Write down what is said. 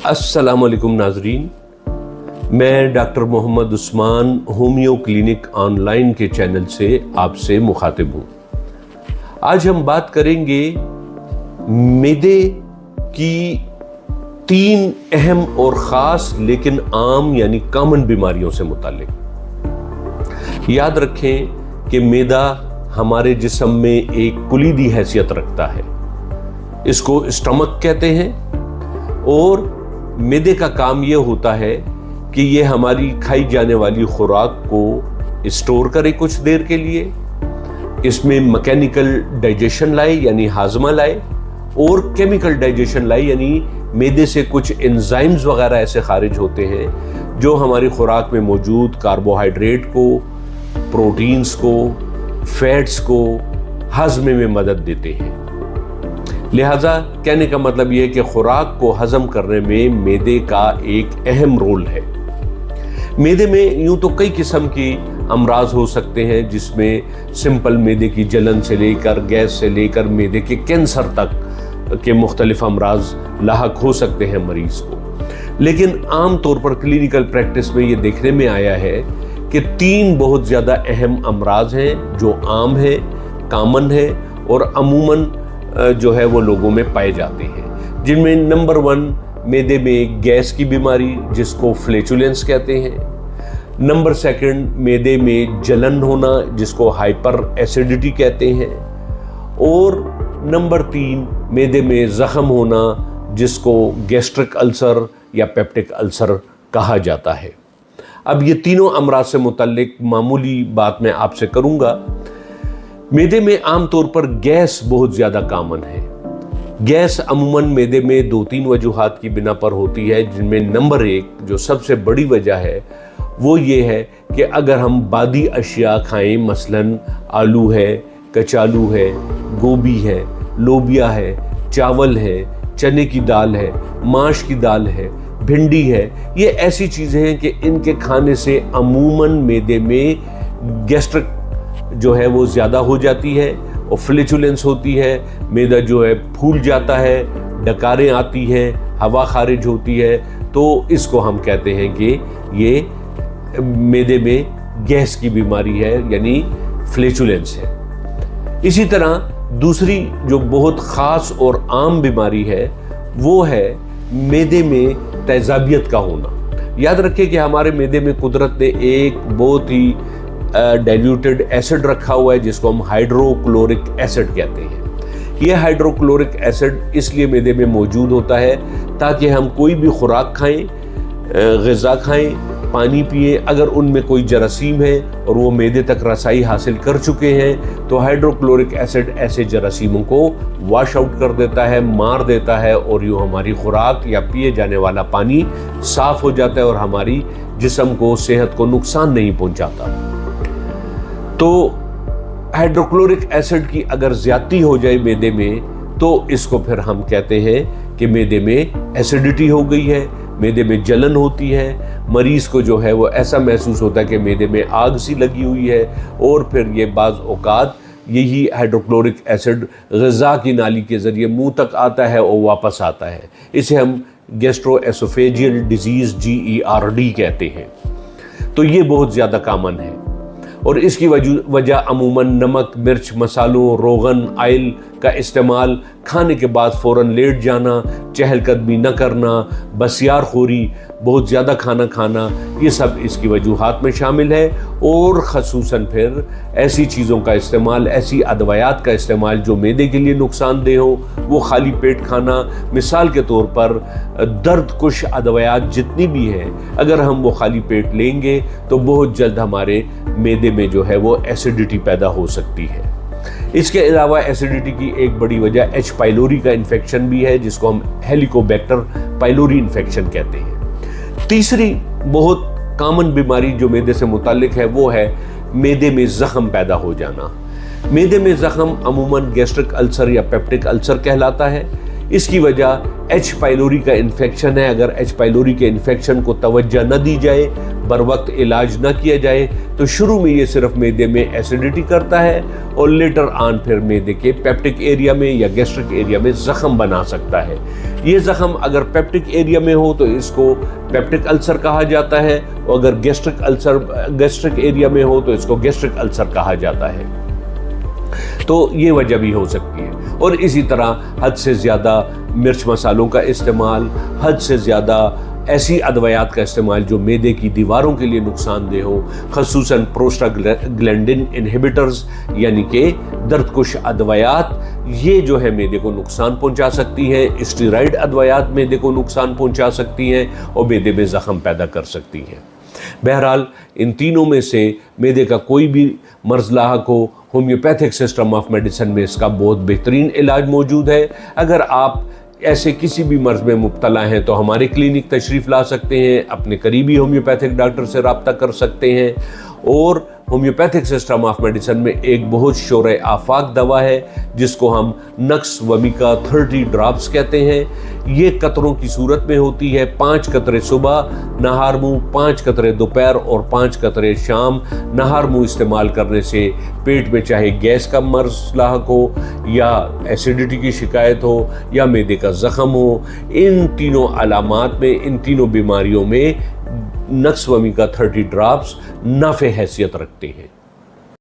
अस्सलाम वालेकुम नाजरीन, मैं doctor Mohammad Usman homeo clinic online के चैनल से आपसे मुखातिब हूँ। आज हम बात करेंगे मैदे की 3 अहम और ख़ास लेकिन आम यानी कॉमन बीमारियों से मुताल्लिक। याद रखें कि मैदा हमारे जिस्म में एक कुलीदी हैसियत रखता है, इसको स्टमक कहते हैं। और मैदे का काम यह होता है कि ये हमारी खाई जाने वाली खुराक को स्टोर करे कुछ देर के लिए, इसमें मैकेनिकल डाइजेशन लाए यानी हाजमा लाए, और केमिकल डाइजेशन लाए यानी मैदे से कुछ एंजाइम्स वगैरह ऐसे खारिज होते हैं जो हमारी खुराक में मौजूद कार्बोहाइड्रेट को, प्रोटीन्स को, फैट्स को हजमे में मदद देते हैं। लिहाजा कहने का मतलब यह है कि खुराक को हजम करने में मैदे का एक अहम रोल है। मैदे में यूं तो कई किस्म की अमराज हो सकते हैं, जिसमें सिंपल मैदे की जलन से लेकर गैस से लेकर मैदे के कैंसर तक के मुख्तलिफ अमराज लाहक हो सकते हैं मरीज को। लेकिन आम तौर पर क्लिनिकल प्रैक्टिस में ये देखने में आया है कि 3 बहुत ज़्यादा अहम अमराज हैं जो आम है, कॉमन है और अमूमन जो है वो लोगों में पाए जाते हैं, जिनमें नंबर 1 मैदे में गैस की बीमारी जिसको फ्लैचुलेंस कहते हैं, नंबर 2 मैदे में जलन होना जिसको हाइपर एसिडिटी कहते हैं, और नंबर 3 मैदे में ज़ख्म होना जिसको गैस्ट्रिक अल्सर या पेप्टिक अल्सर कहा जाता है। अब ये तीनों अमराज से मुतल्लिक मामूली बात मैं आपसे करूँगा। मैदे में आमतौर पर गैस बहुत ज़्यादा कॉमन है। गैस अमूमन मैदे में 2-3 वजूहात की बिना पर होती है, जिनमें नंबर 1 जो सबसे बड़ी वजह है वो ये है कि अगर हम बादी अशिया खाएं, मसलन आलू है, कचालू है, गोभी है, लोबिया है, चावल है, चने की दाल है, माश की दाल है, भिंडी है, ये ऐसी चीज़ें हैं कि इनके खाने से अमूमन मैदे में गैस्ट्रिक जो है वो ज़्यादा हो जाती है और फ्लैचुलेंस होती है। मैदा जो है फूल जाता है, डकारें आती हैं, हवा खारिज होती है, तो इसको हम कहते हैं कि ये मैदे में गैस की बीमारी है यानी फ्लैचुलेंस है। इसी तरह दूसरी जो बहुत ख़ास और आम बीमारी है वो है मैदे में तेज़ाबियत का होना। याद रखें कि हमारे मैदे में कुदरत ने एक बहुत ही डाइल्यूटेड एसिड रखा हुआ है जिसको हम हाइड्रोक्लोरिक एसिड कहते हैं। यह हाइड्रोक्लोरिक एसिड इसलिए मैदे में मौजूद होता है ताकि हम कोई भी खुराक खाएं, ग़िज़ा खाएं, पानी पिए, अगर उनमें कोई जरासीम है और वो मैदे तक रसाई हासिल कर चुके हैं तो हाइड्रोक्लोरिक एसिड ऐसे जरासीमों को वॉश आउट कर देता है, मार देता है, और यूँ हमारी खुराक या पिए जाने वाला पानी साफ़ हो जाता है और हमारी जिस्म को, सेहत को नुकसान नहीं पहुँचाता। तो हाइड्रोक्लोरिक एसिड की अगर ज़्यादती हो जाए मैदे में तो इसको फिर हम कहते हैं कि मैदे में एसिडिटी हो गई है, मैदे में जलन होती है, मरीज़ को जो है वो ऐसा महसूस होता है कि मैदे में आग सी लगी हुई है, और फिर ये बाज़ औक़ात यही हाइड्रोक्लोरिक एसिड ग़िज़ा की नाली के ज़रिए मुंह तक आता है और वापस आता है। इसे हम गैस्ट्रोएसोफेजियल डिजीज़ GERD कहते हैं। तो ये बहुत ज़्यादा कॉमन है और इसकी वजह अमूमन नमक, मिर्च, मसालों, रोगन, आयल का इस्तेमाल, खाने के बाद फ़ौरन लेट जाना, चहलकदमी न करना, बसियार खोरी, बहुत ज़्यादा खाना खाना, ये सब इसकी वजूहात में शामिल है। और ख़ुसूसन फिर ऐसी चीज़ों का इस्तेमाल, ऐसी अदवायात का इस्तेमाल जो मैदे के लिए नुकसानदेह हो, वो खाली पेट खाना। मिसाल के तौर पर दर्द कुश अदवायात जितनी भी हैं, अगर हम वो खाली पेट लेंगे तो बहुत जल्द हमारे मैदे में जो है वो एसिडिटी पैदा हो सकती है। इसके अलावा एसिडिटी की एक बड़ी वजह H. पाइलोरी का इन्फेक्शन भी है जिसको हम हेलिकोबैक्टर पाइलोरी इन्फेक्शन कहते हैं। तीसरी बहुत कॉमन बीमारी जो मैदे से मुताल्लिक है वो है मैदे में ज़ख्म पैदा हो जाना। मैदे में ज़ख्म अमूमन गैस्ट्रिक अल्सर या पेप्टिक अल्सर कहलाता है। इसकी वजह H. पाइलोरी का इन्फेक्शन है। अगर H. पाइलोरी के इन्फेक्शन को तवज्जो न दी जाए, बर वक्त इलाज ना किया जाए तो शुरू में ये सिर्फ मैदे में एसिडिटी करता है और लेटर ऑन फिर मैदे के पेप्टिक एरिया में या गैस्ट्रिक एरिया में जख्म बना सकता है। ये जख्म अगर पेप्टिक एरिया में हो तो इसको पेप्टिक अल्सर कहा जाता है, और अगर गैस्ट्रिक एरिया में हो तो इसको गैस्ट्रिक अल्सर कहा जाता है। तो ये वजह भी हो सकती है। और इसी तरह हद से ज़्यादा मिर्च मसालों का इस्तेमाल, हद से ज़्यादा ऐसी अदवायात का इस्तेमाल जो मैदे की दीवारों के लिए नुकसानदेह हो, खसूसन प्रोस्टाग्लैंडिन इनहिबिटर्स यानी कि दर्दकुश अदवायात, ये जो है मैदे को नुकसान पहुंचा सकती हैं। स्टेरॉइड अदवायात मैदे को नुकसान पहुंचा सकती हैं और मैदे में ज़ख्म पैदा कर सकती हैं। बहरहाल इन तीनों में से मैदे का कोई भी मर्ज़ लाहक हो, होम्योपैथिक सिस्टम ऑफ मेडिसिन में इसका बहुत बेहतरीन इलाज मौजूद है। अगर आप ऐसे किसी भी मर्ज़ में मुब्तला हैं तो हमारे क्लिनिक तशरीफ़ ला सकते हैं, अपने करीबी होम्योपैथिक डॉक्टर से रब्ता कर सकते हैं। और होम्योपैथिक सिस्टम ऑफ मेडिसिन में एक बहुत शोर आफाक दवा है जिसको हम नक्स वमिका 30 ड्रॉप्स कहते हैं। ये कतरों की सूरत में होती है, 5 कतरे सुबह नहार मुँह, 5 कतरे दोपहर और 5 कतरे शाम। नहार मुँह इस्तेमाल करने से पेट में चाहे गैस का मर्ज़ लाहक हो या एसिडिटी की शिकायत हो या मैदे का ज़ख्म हो, इन तीनों अलामात में, इन तीनों बीमारियों में नक्स वमिका 30 ड्रॉप्स नाफ़े हैसियत रखते हैं।